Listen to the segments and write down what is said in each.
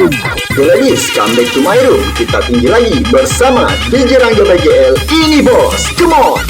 Oke ladies, come back to my room. Kita tinggi lagi bersama DJ Rangga BGL. Ini bos, come on.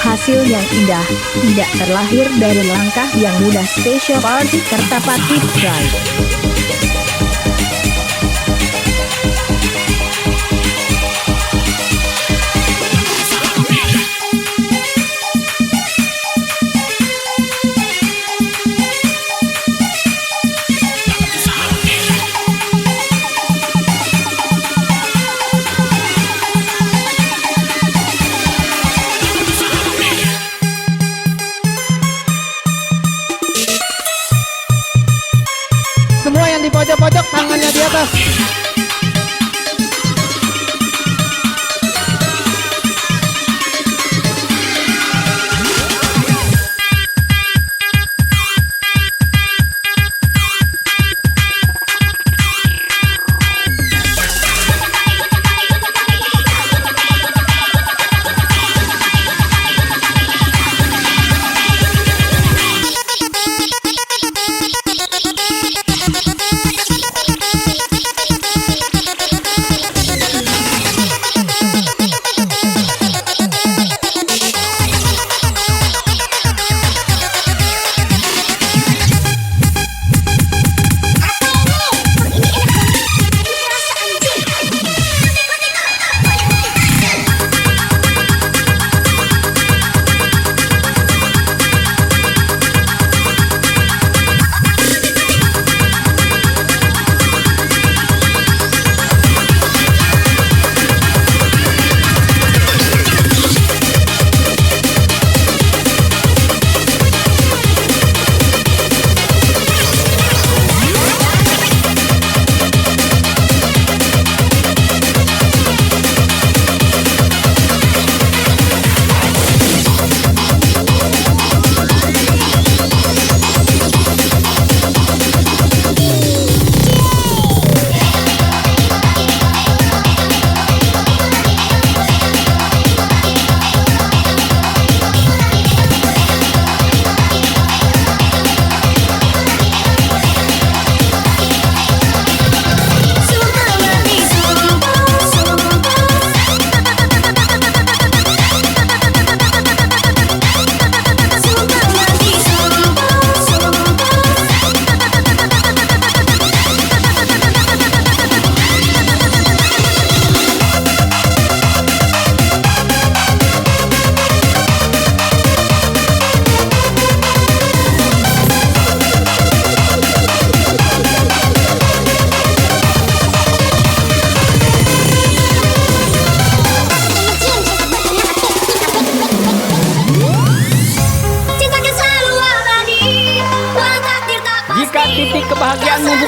Hasil yang indah tidak terlahir dari langkah yang mudah. Special Party Kertapati Drive. Semua yang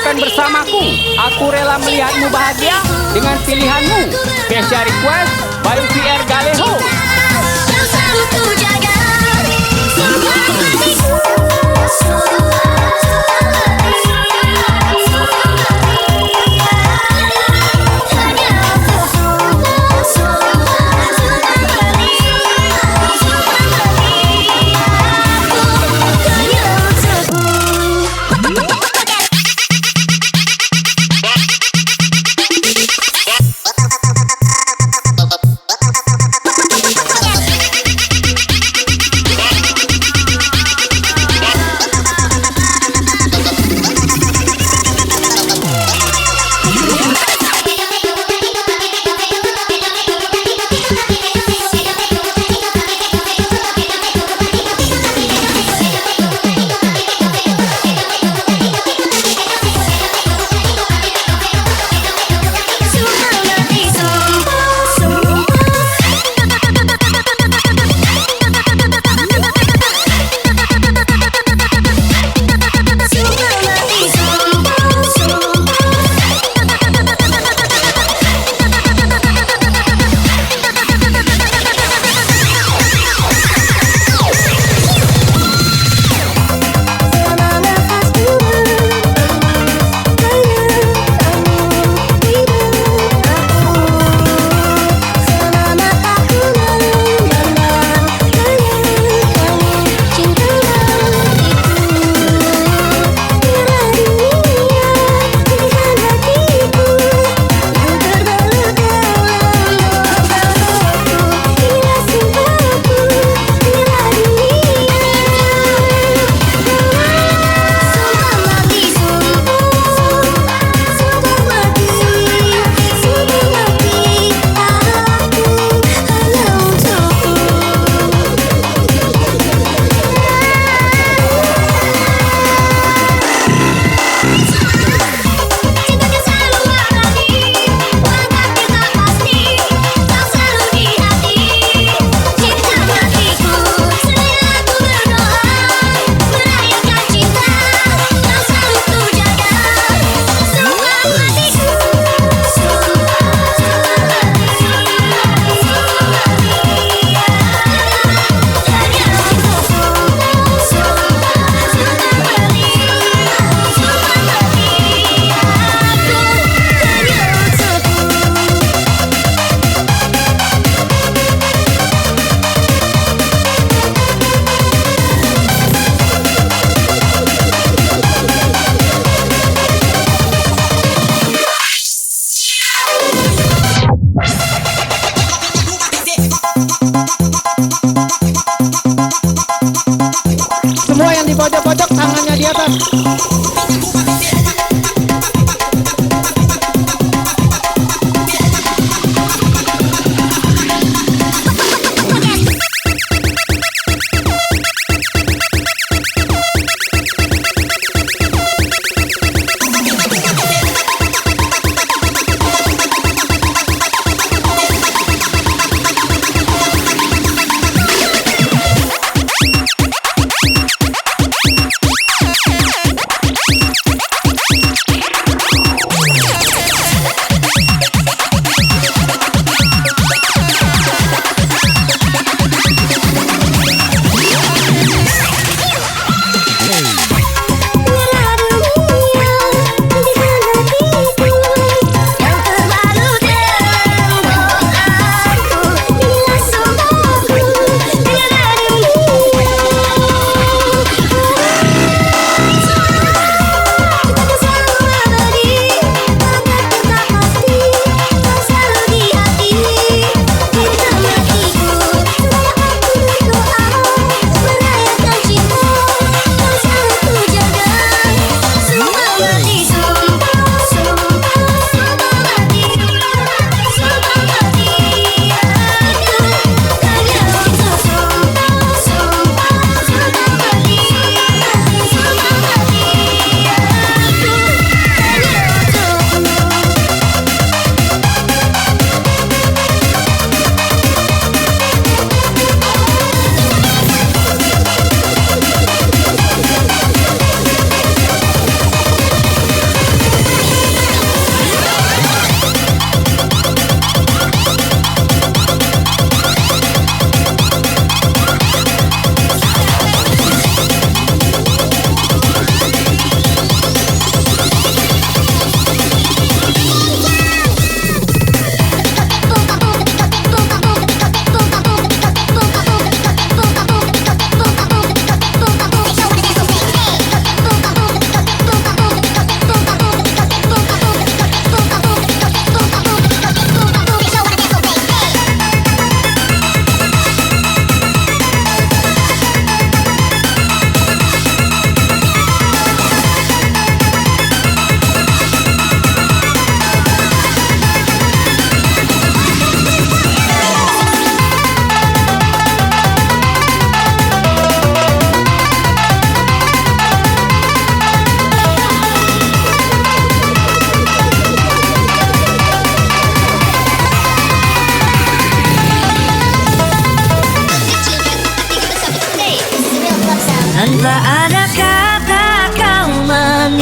Lakukan bersamaku. Aku rela melihatmu bahagia dengan pilihanmu. Special request by VR Galeho. Yang selalu ku jaga semua hatiku.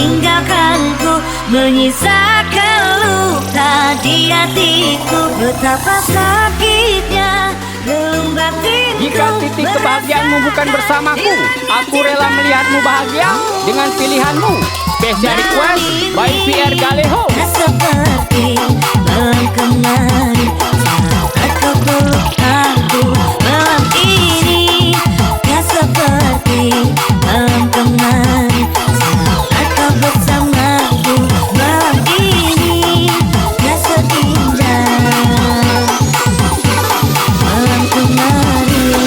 tinggalkanku, menyisakan luka di hatiku. Betapa sakitnya relung batinku. Jika titik kebahagiaanmu bukan bersamaku, aku rela melihatmu bahagia dengan pilihanmu. Special request by PR Galeho. Tak seperti malam kemarin saat kau peluk aku. Malam ini tak seperti malam kemarin saat kau bersamaku. Malam ini tak seindah malam kemarin.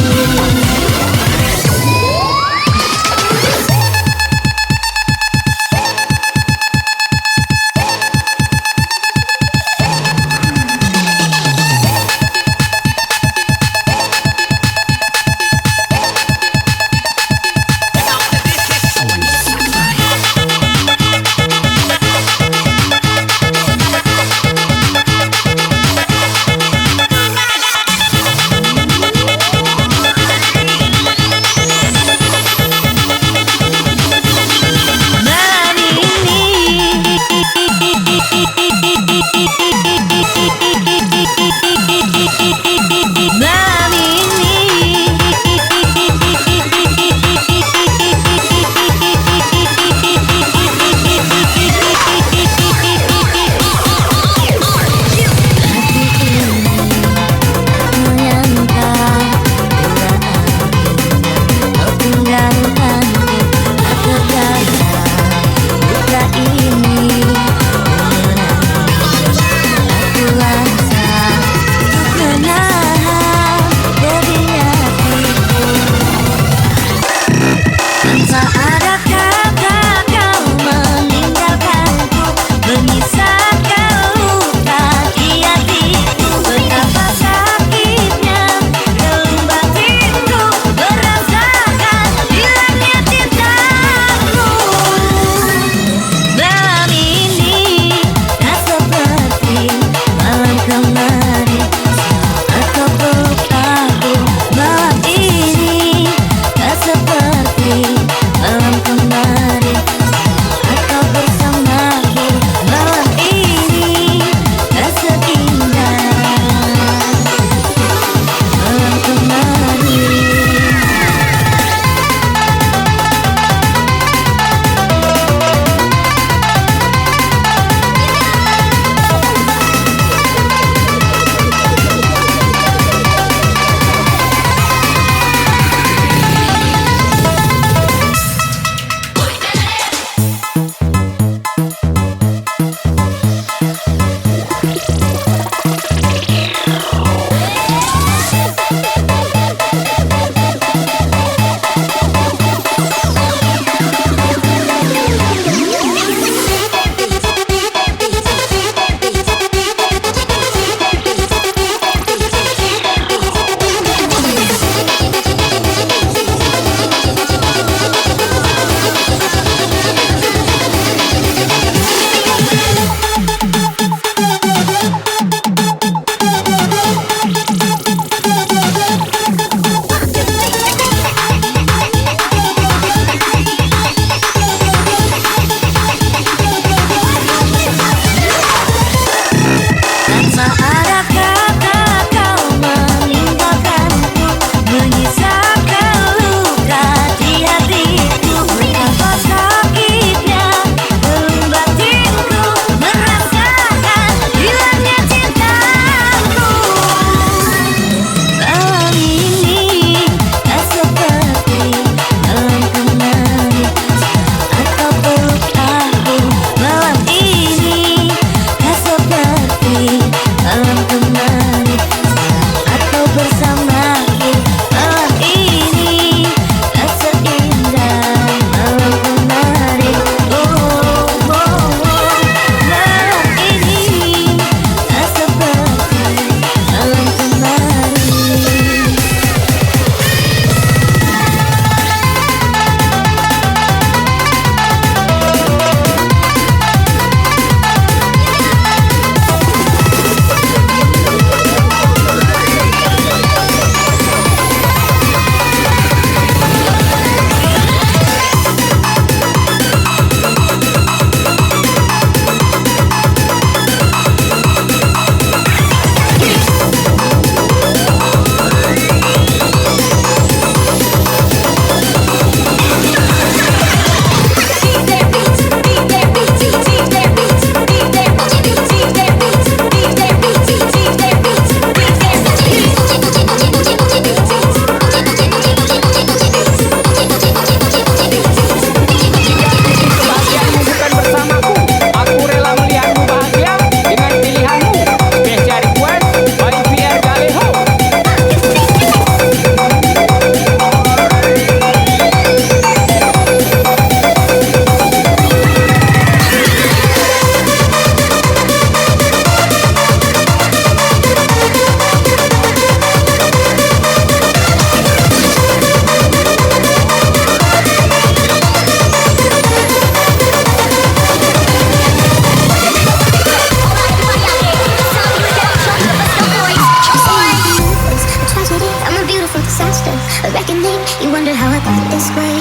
You wonder how I got this way.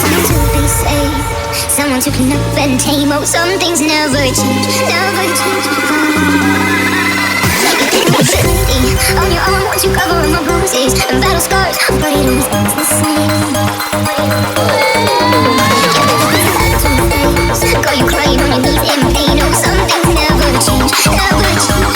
Someone to be saved, someone to clean up and tame. Oh, some things never change, never change. On your own, once you cover up my bruises and battle scars, but it always ends the same. Girl, you crying on your knees in pain. Oh, some things never change, never change.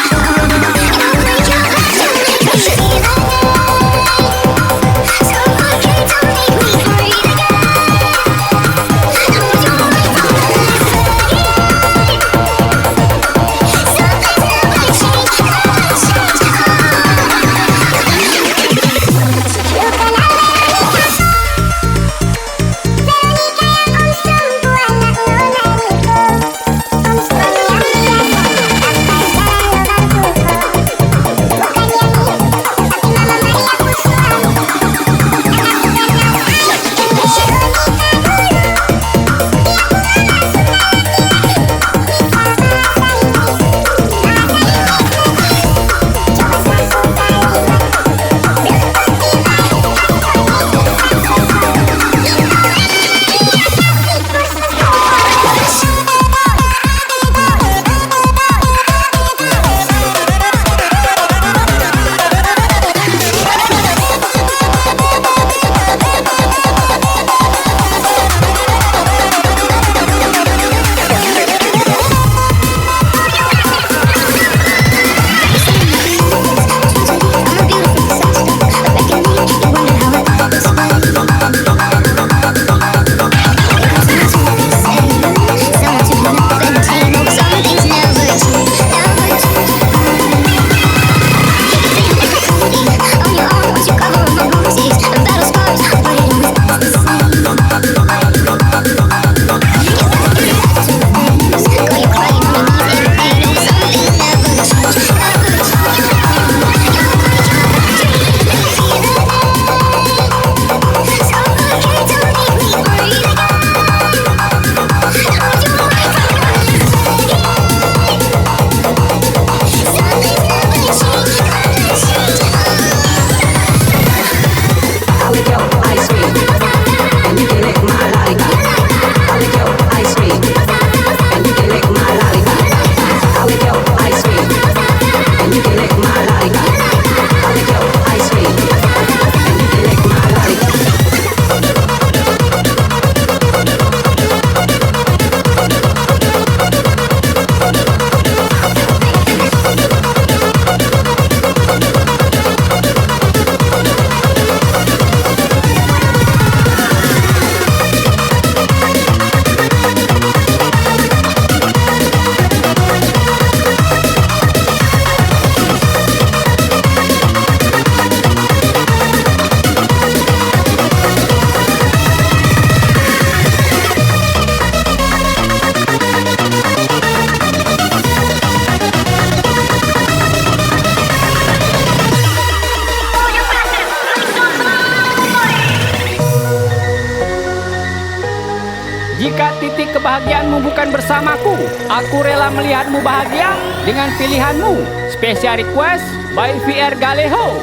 Jika titik kebahagiaanmu bukan bersamaku, aku rela melihatmu bahagia dengan pilihanmu. Special request by VR Galeho.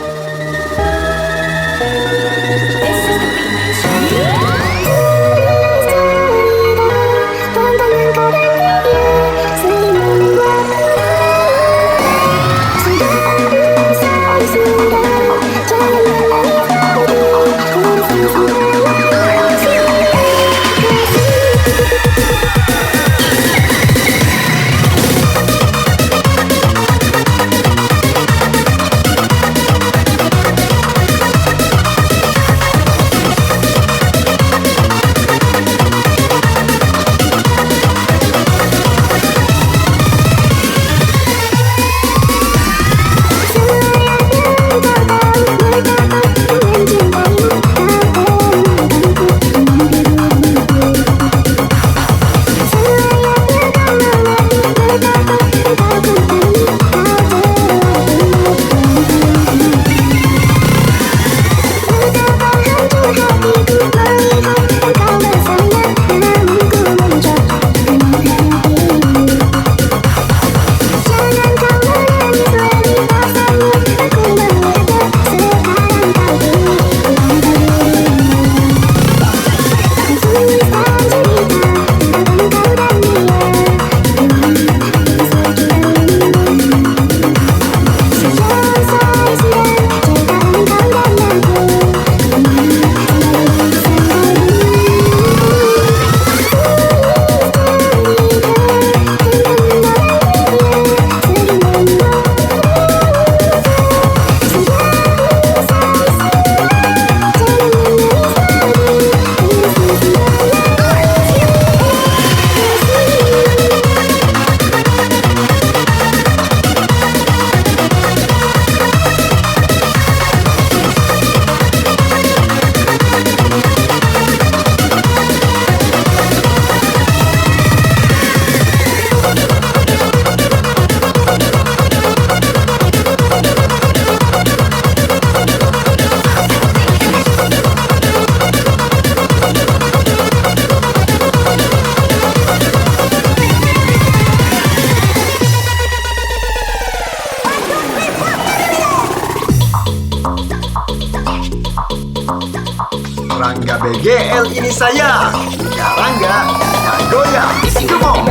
Rangga BGL ini saya, ya Rangga, dan goyang, come on.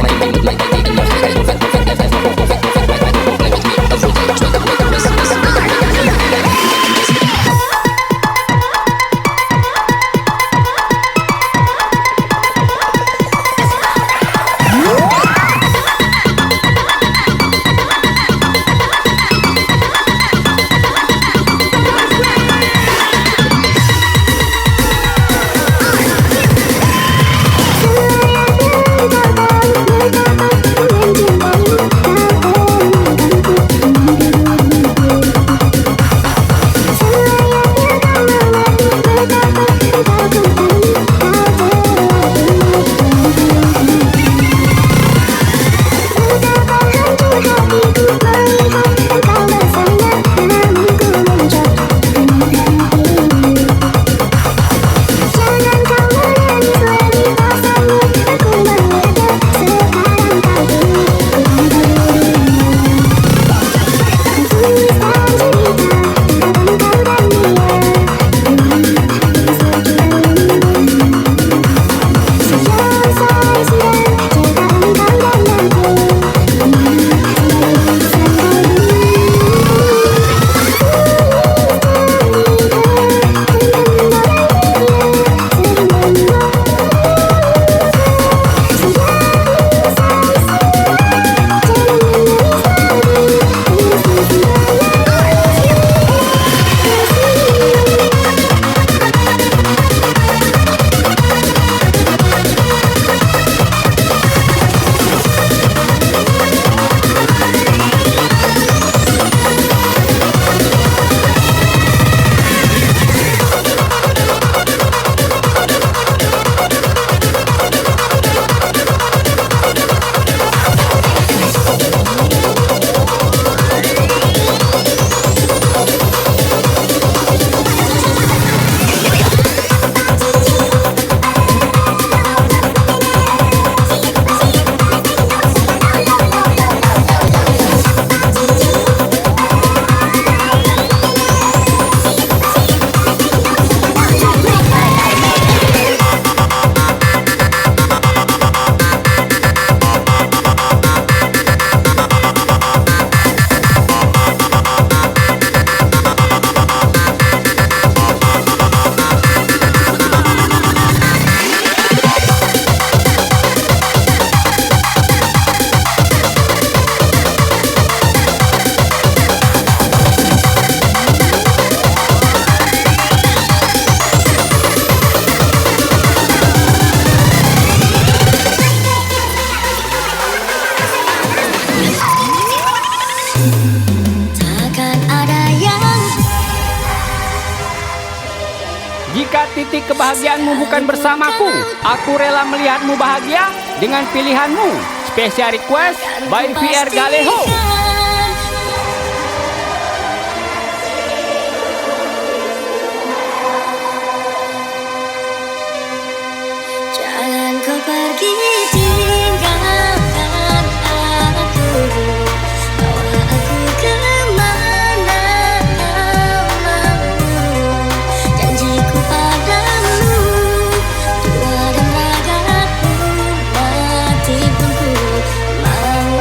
Jika titik kebahagiaanmu bukan bersamaku, aku rela melihatmu bahagia dengan pilihanmu. Special request by VR Galeho. Jangan kau pergi tinggalkan aku, bawa aku kemana kau mau. Janjiku padamu, jiwa dan ragaku, mati pun ku mau.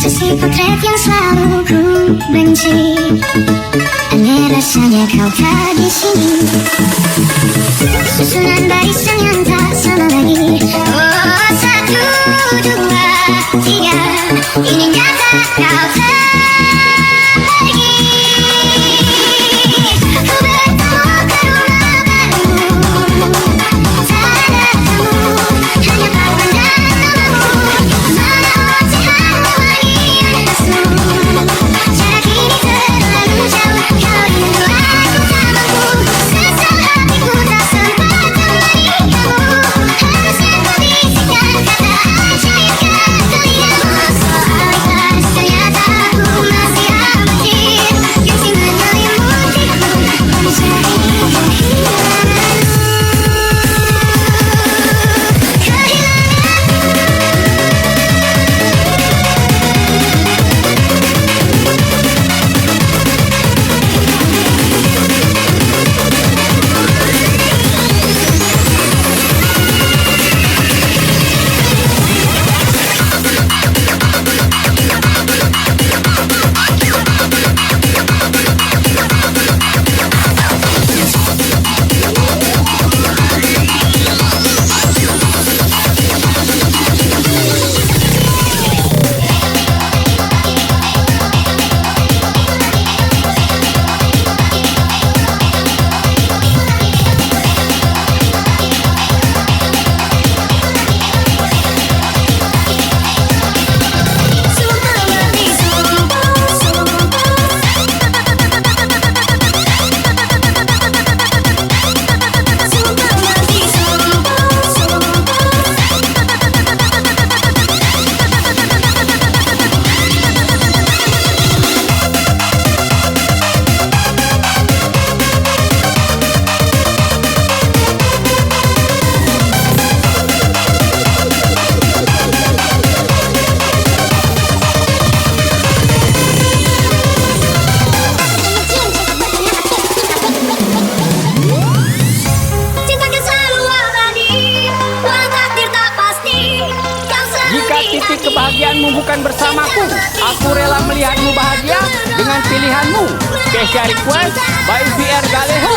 Sisi potret yang selalu ku benci. Aneh rasanya kau tak di sini. Susunan barisan yang tak sama lagi. Oh, 1, 2, 3. Ini nyata kau pergi. Ku bertemu ke rumah baru. Tak ada kamu, hanya papan dan namamu. Mana ocehan wangi yang lesu. Jarak ini terlalu jauh. Kau rindu aku tak mampu. Sesal hatiku tak sempat temani kamu. Harusnya ku bisikan kata ajaibkan telingamu. Soal ikhlas ternyata aku masih amatir. Gengsi menyelimutiku menjadi titik kebahagiaanmu bukan bersamaku. Aku rela melihatmu bahagia dengan pilihanmu. Special request by VR Galeho.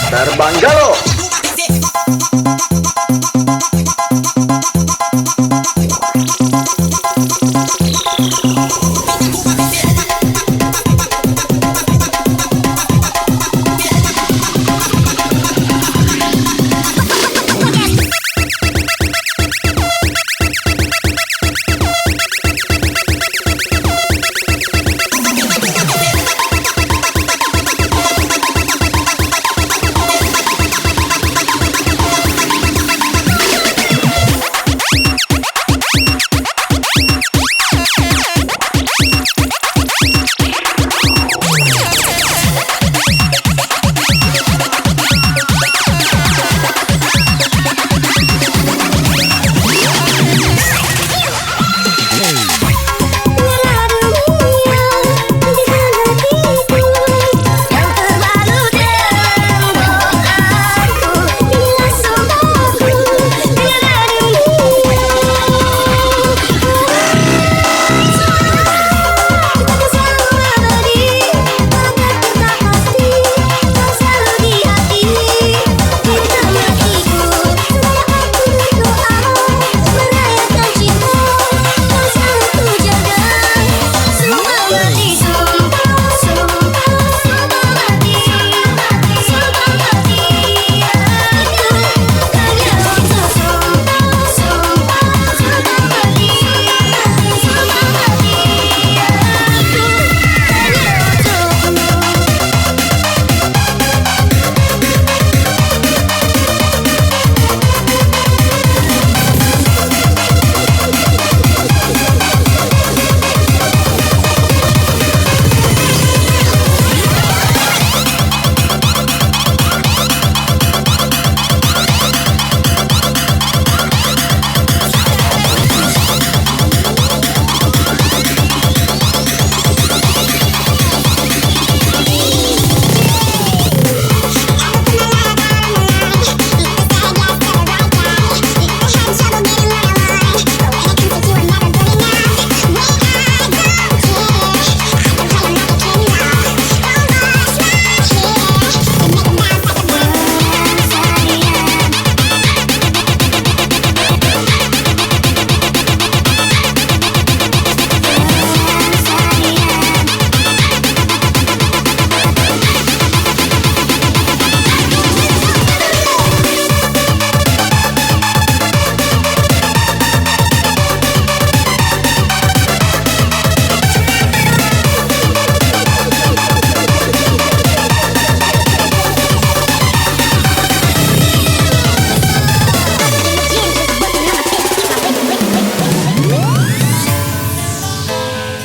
terbang Galo.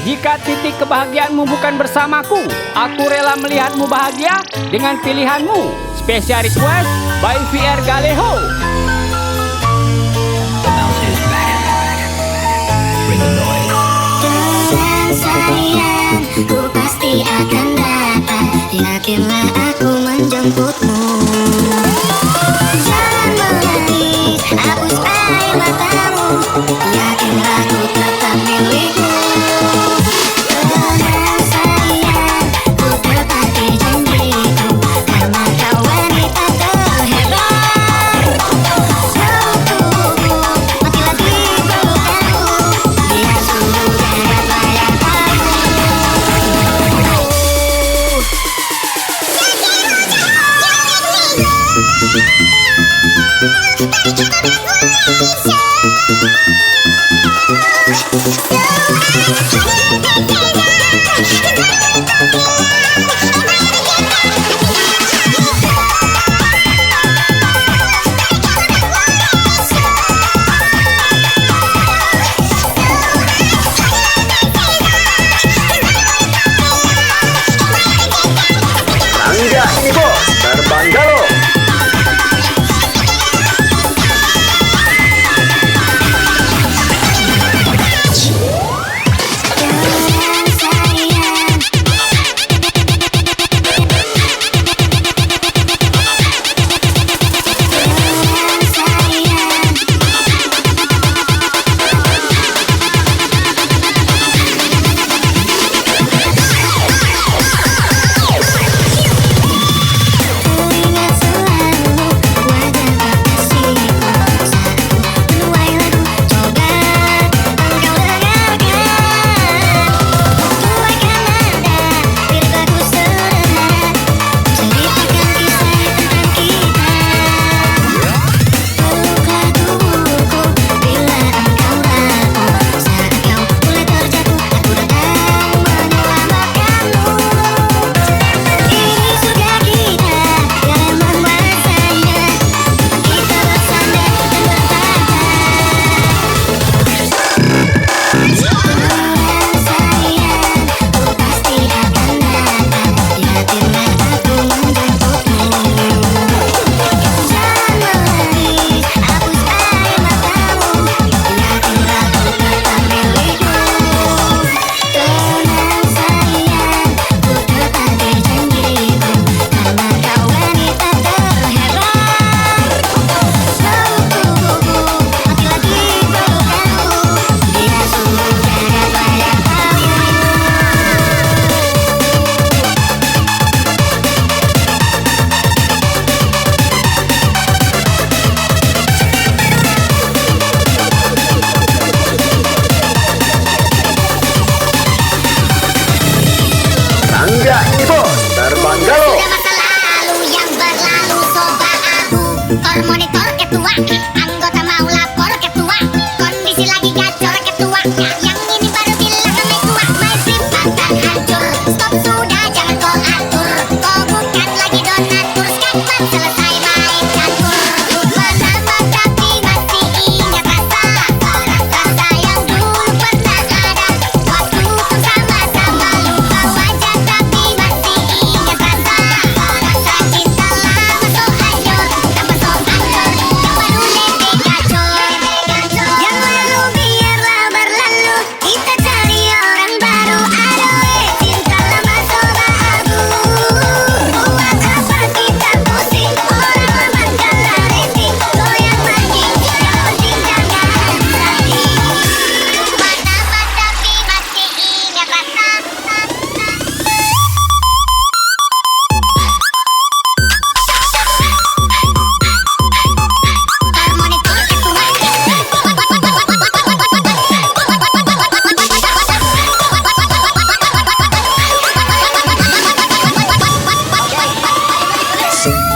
Jika titik kebahagiaanmu bukan bersamaku, aku rela melihatmu bahagia dengan pilihanmu. Special request by VR Galeho. Dengan sayang, ku pasti akan datang. Yakinlah aku menjemputmu. Jangan menangis, hapus air matamu. Yakinlah ku tetap milikmu. Dengan sayang, ku tepati janjiku. Karena kau wanita terhebat. Pelukku, matilah di pelukanku. Biar seluruh jagat layak tahu. Rangga ini bos, terbang Galo. Dengan sayang,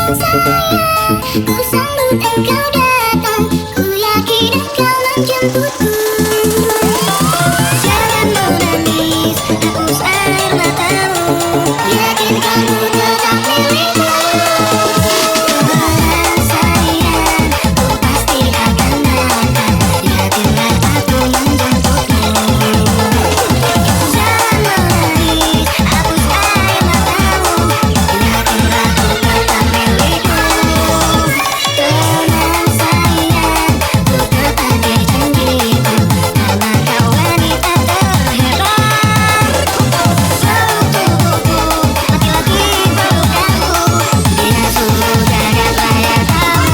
Ku sambut engkau datang, ku yakin engkau menjemputku. Jangan menangis, hapus air matamu, yakin kamu tetap milikku. Tuhan sayang, ku pasti akan datang, yakinlah aku menjemputmu. Jangan menangis, hapus air matamu, yakinlah ku tetap milikku. Teman sayang, ku tepati janjiku, karena kau wanita terhebat. Peluk tubuhku, laki-laki peluk aku, dia seluruh jagat layak tahu.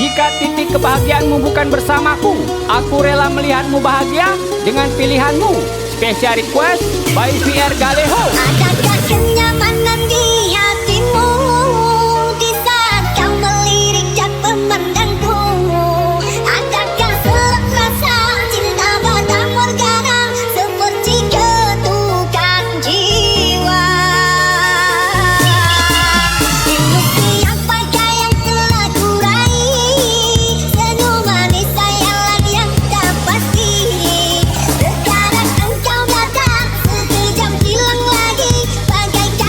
Jika titik kebahagiaanmu bukan bersamaku, aku rela melihatmu bahagia dengan pilihanmu. Special request by VR Galeho. Adakah kenyamanan di hatimu di saat kau melirik jak memandangku? Adakah selap rasa cinta pada morgana seperti ketukan jiwa? Ilusi apa yang telah kurai, senyum manis sayalah yang tak pasti. Terkadang engkau datang, sekejap hilang lagi, bagaikan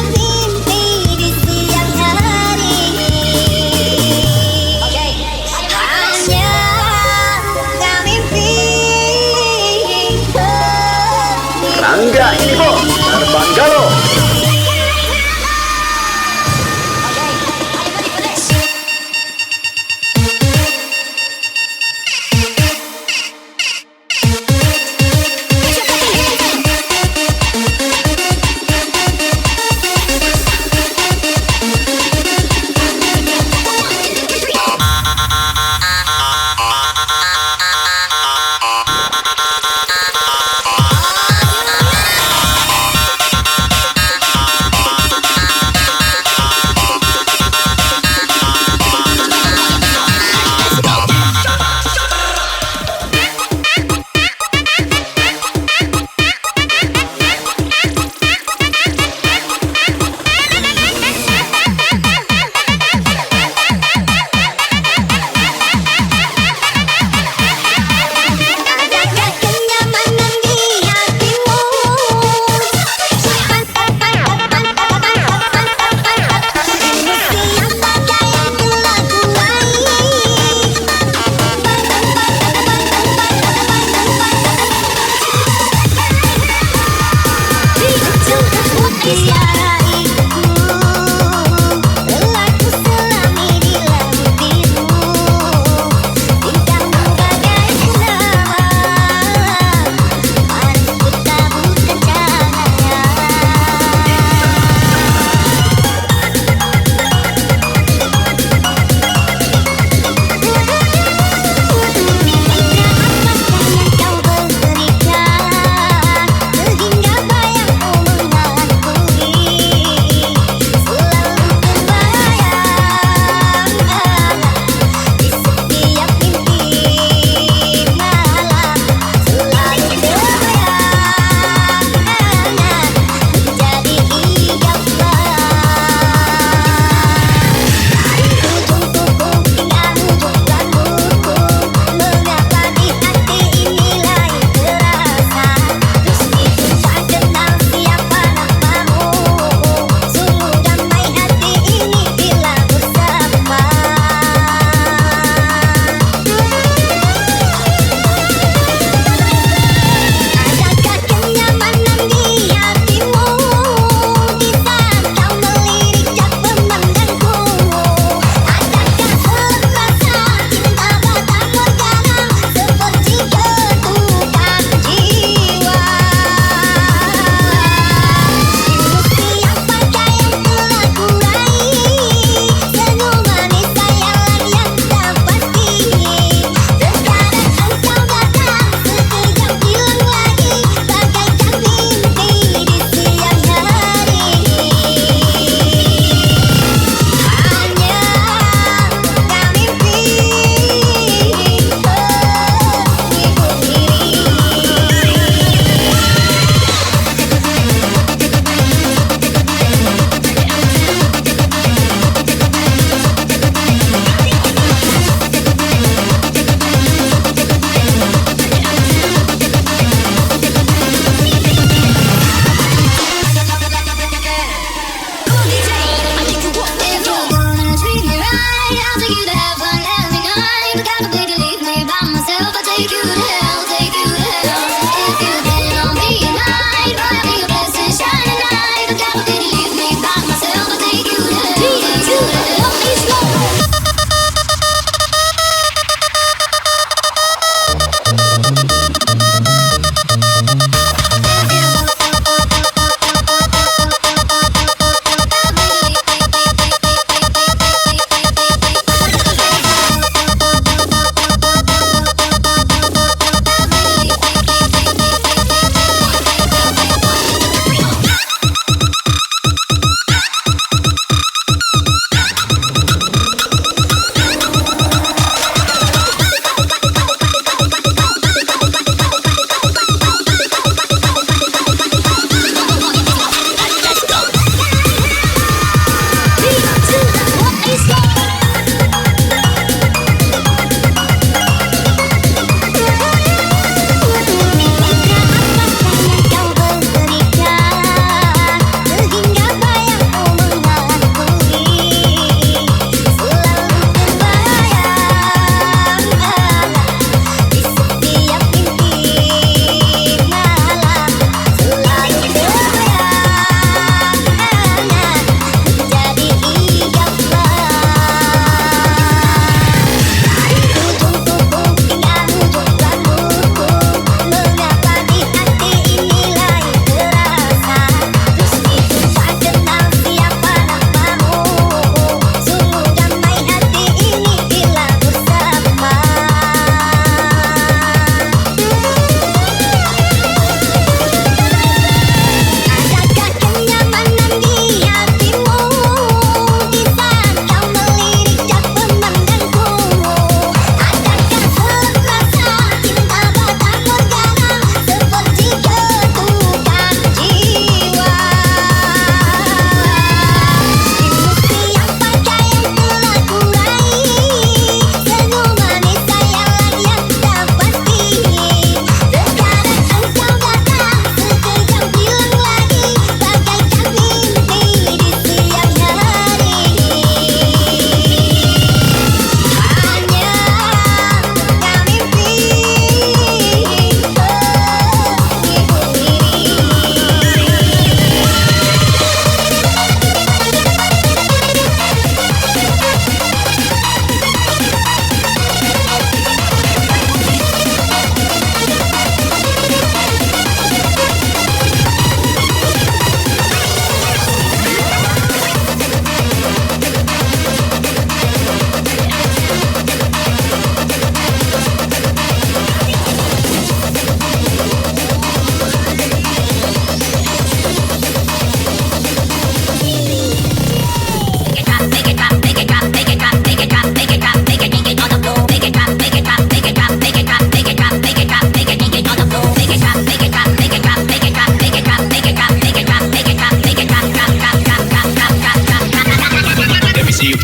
Bila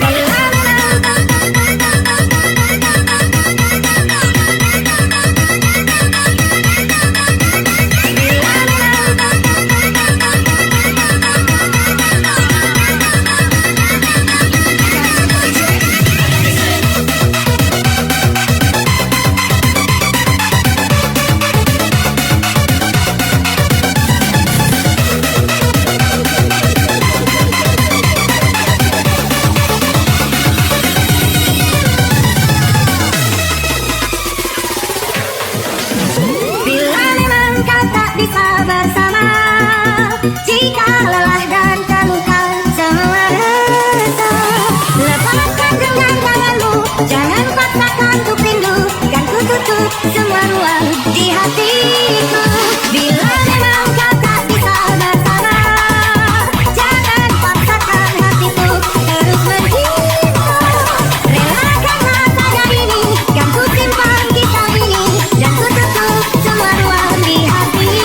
memang kau tak bisa bersama, jika lelah dan terluka semua rasa, lepaskan dengan tanganmu, jangan paksakan untuk rindu, kan ku tutup semua ruang di hatiku. Bila memang kau tak bisa bersama, jangan paksakan hatiku terus mencinta. Relakan rasanya ini, kan ku simpan kisah ini, dan ku tutup semua ruang di hatiku.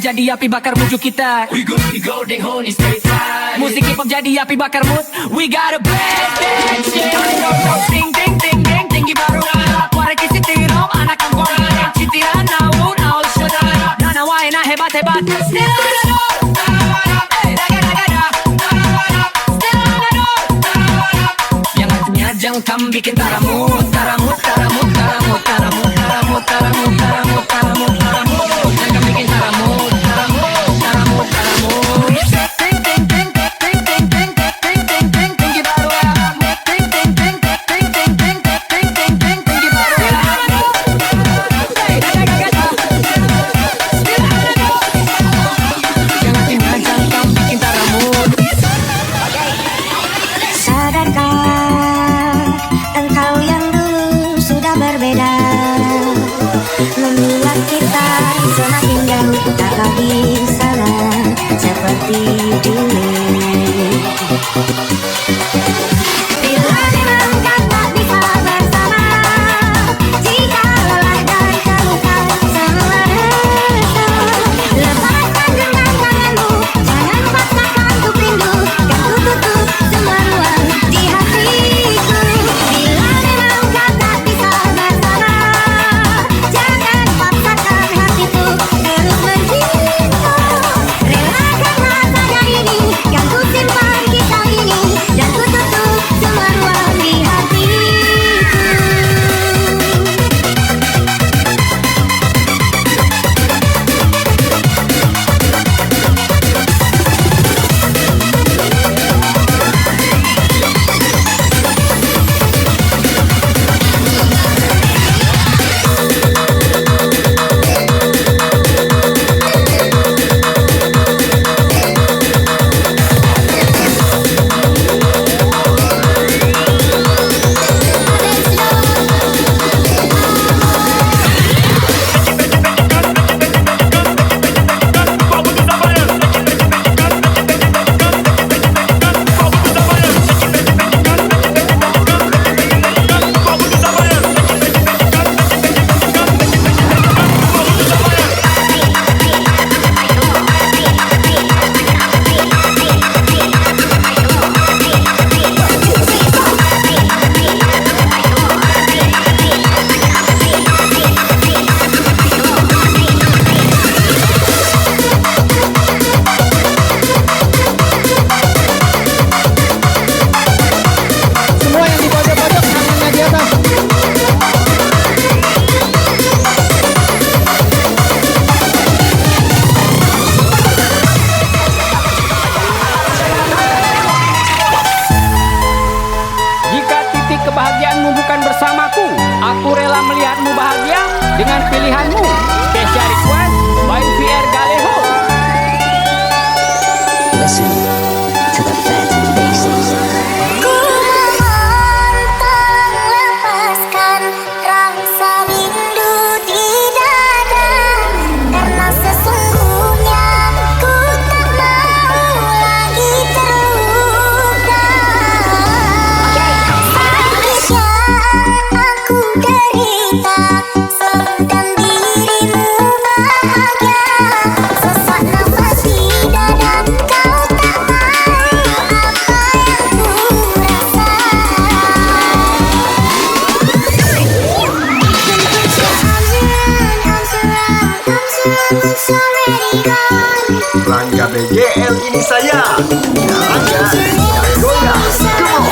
jadi api bakar menuju kita. We gonna be golden honey stay fly. Musik hip hop jadi api bakar mood. We got a bad shit. Ting ting ting ting tinggi baru. Kuare kisi tirong anak angkora. Citiran naun all shoda. Nana waina hebat hebat. Still on the road. Yang artinya jangkam bikin taramut, taramut, taramut, taramut, taramut, taramut, taramut, taramut, taramut, taramut. Jangkam bikin taramut, taramut, taramut, taramut. Ting ting ting ting ting ting ting ting ting tinggi baru. Ting ting ting ting ting ting ting ting ting tinggi baru. Yang artinya jangkam bikin taramut. Sadarkah engkau yang dulu hati dulu. Bila memang kan tak bisa bersama, jika lelah dan terluka semua rasa, lepaskan genggam tanganmu, jangan paksakan untuk rindu, kan ku tutup semua ruang di hatiku. Bila memang kan tak bisa bersama, jangan paksakan hatiku terus bercinta. Relakan rasanya ini, kan ku simpan kisah ini, dan ku tutup semua ruang di hatiku. Semua yang di pojok-pojok tangannya di atas. Jika titik kebahagiaanmu bukan bersamaku, aku rela melihatmu bahagia dengan pilihanmu. Special request by VR Galeho. Listen to the fat basses. Ku mohon tolong lepaskan rasa rindu di dada, karena sesungguhnya ku tak mau lagi terluka. Sakit yang aku derita, sedang dirimu bahagia. Sesak nafas di dada, kau tak tahu apa yang ku rasa. I'm already gone. Rangga BGL ini saya. Rangga, jangan goyang. Come on.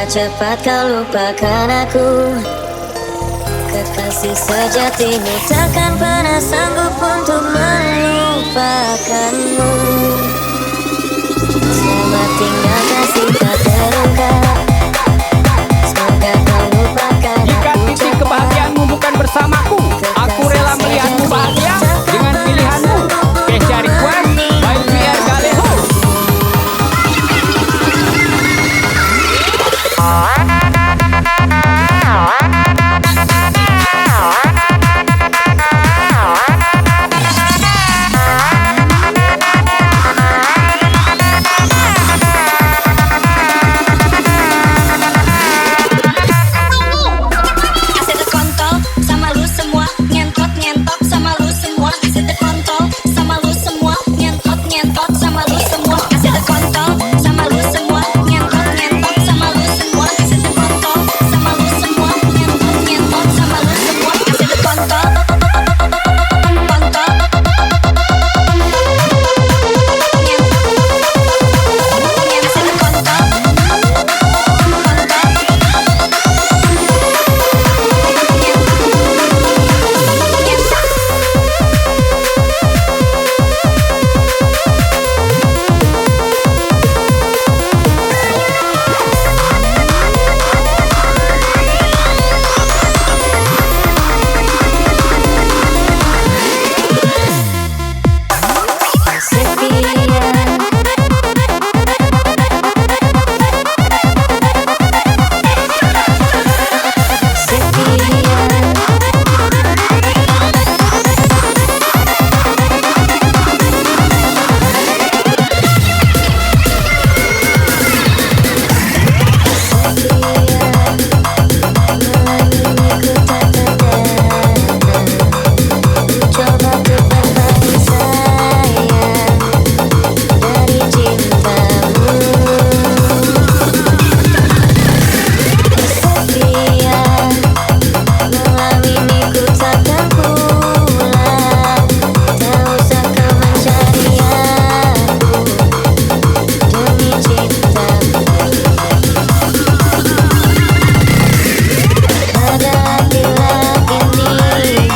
cepat kau lupakan aku. Kekasih sejatimu takkan pernah sanggup untuk melupakanmu. Selamat tinggal kasih tak terungkap. Semoga kau lupakan Jika aku titik cepat. kebahagiaanmu bukan bersamaku, aku rela melihatmu bahagia dengan pilihanmu. Special request by VR Galeho. Asyik terkontol sama lu semua, ngentot sama lu semua. Asyik terkontol sama lu semua, ngentot sama lu semua. Asyik terkontol sama lu semua, ngentot sama lu semua. Asyik terkontol sama lu semua, ngentot sama lu semua. Asyik terkontol, kontol. Asyik terkontol, coba ku bermain sayang dari cintamu. Kesepian malam ini ku takkan pulang. Tak usah kau mencari aku demi cintamu. Hadapilah ini,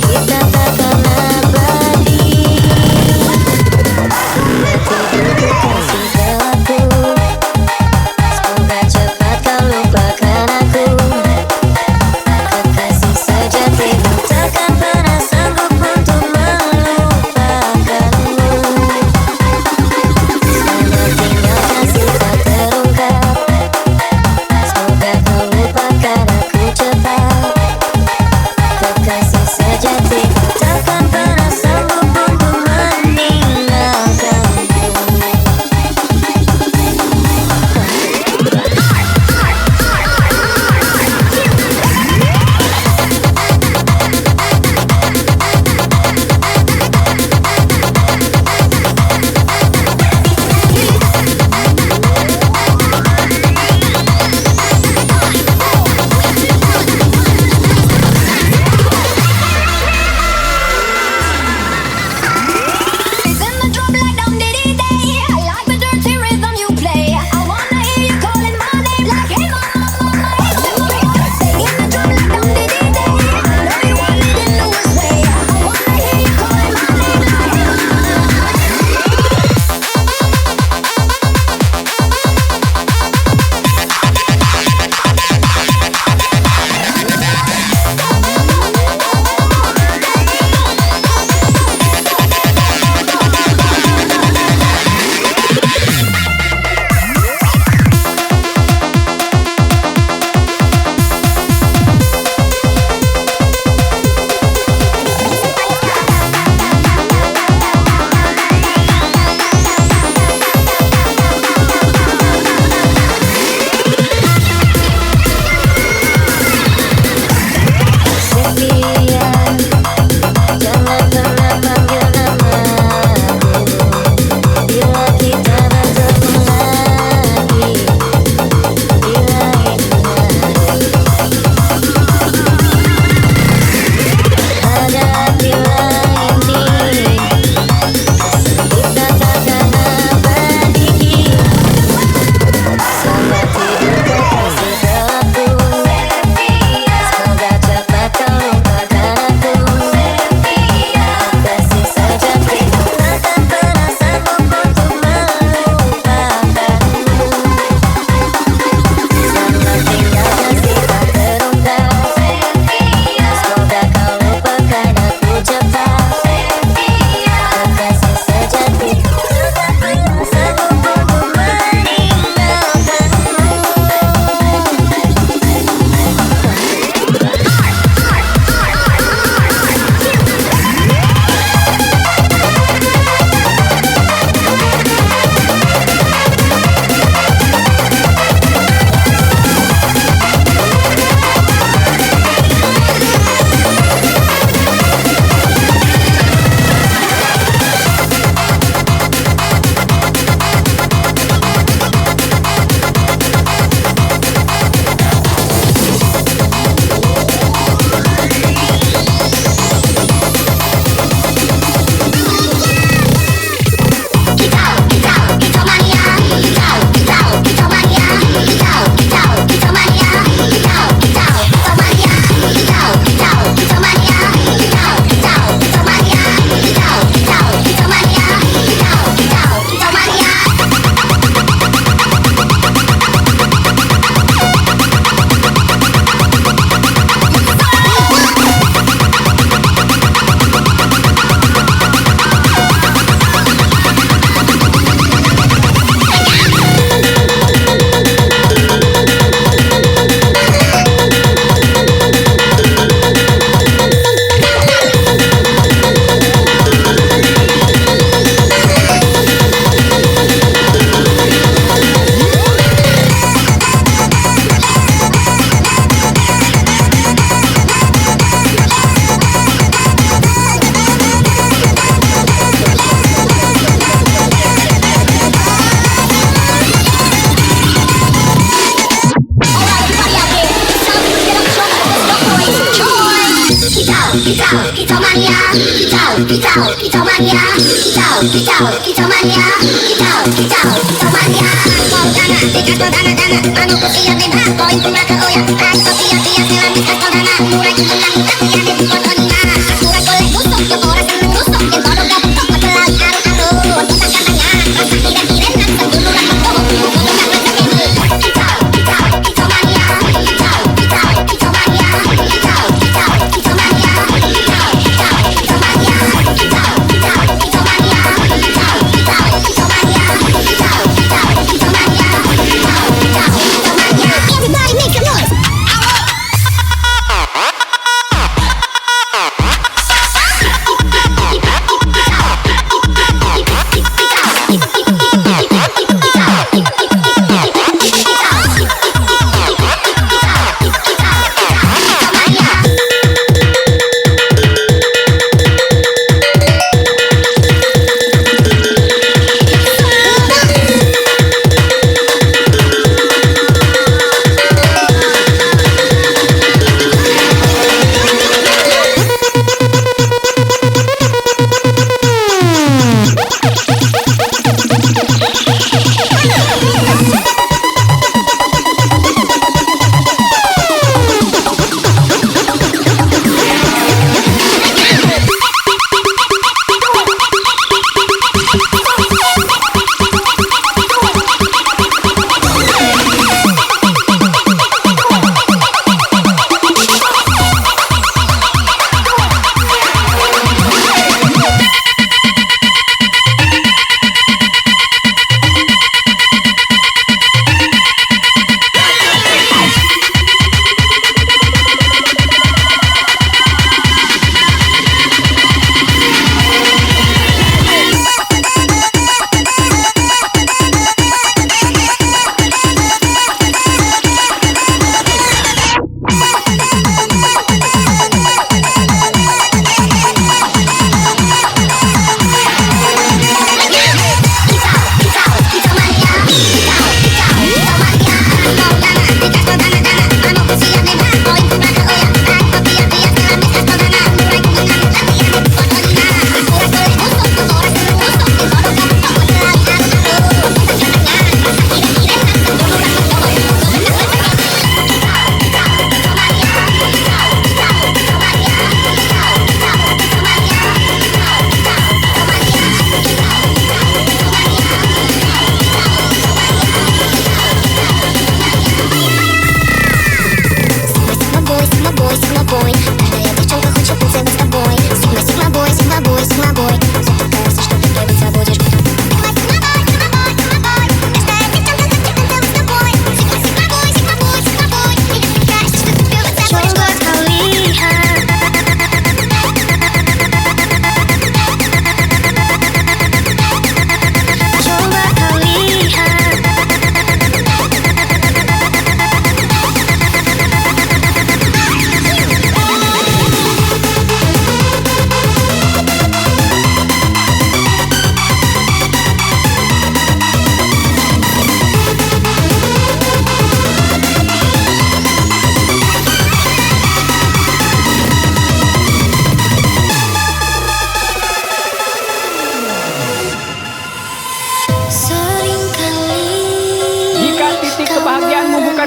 kita takkan abadi. Tidak kekasih gelapku, semoga cepat kau lupakan aku. Kekasih sejatimu takkan pernah sanggup untuk melupakanmu. Selamat tinggal kasih tak terungkap. Semoga kau lupakan aku cepat. Kekasih sejatimu takkan pernah sanggup untuk meninggalkanku. Isn't the drum like dum diddy day? I like the dirty rhythm you play. I wanna hear you calling my name like hey mama, mama, hey mama. Singing the drum like dum diddy day. I know you want it in the worst way. I wanna hear you calling my name like hey mama. Kesepian, jangan pernah panggil namaku. Bila kita bertemu lagi di lain hari. Hadapilah ini, kita takkan abadi. Selamat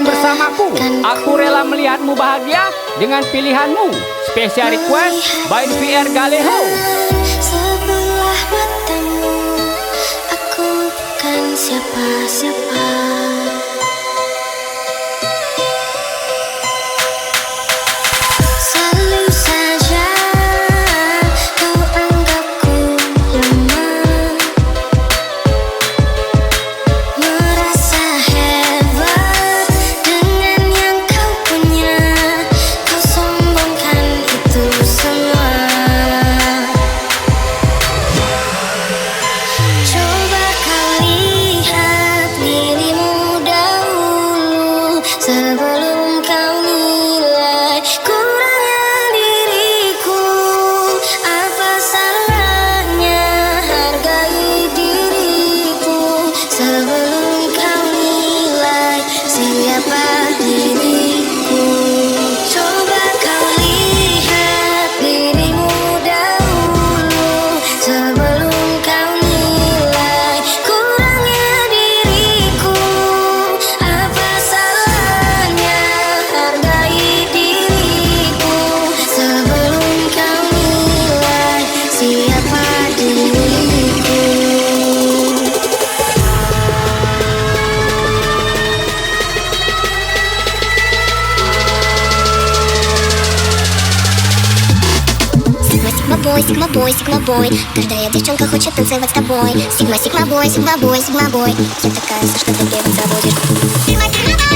bersamaku. Aku rela melihatmu bahagia dengan pilihanmu. Special request by VR Galeho. Sebelah matamu, aku bukan siapa-siapa. Selalu saja kau anggapku lemah, merasa hebat dengan yang kau punya. Kau sombongkan itu semua. Coba kau lihat бой, сигма бой, сигма бой. Каждая девчонка хочет танцевать с тобой. Сигма, сигма бой, сигма бой, сигма бой. Я такая, что ты певать забудешь. Сигма, сигма бой.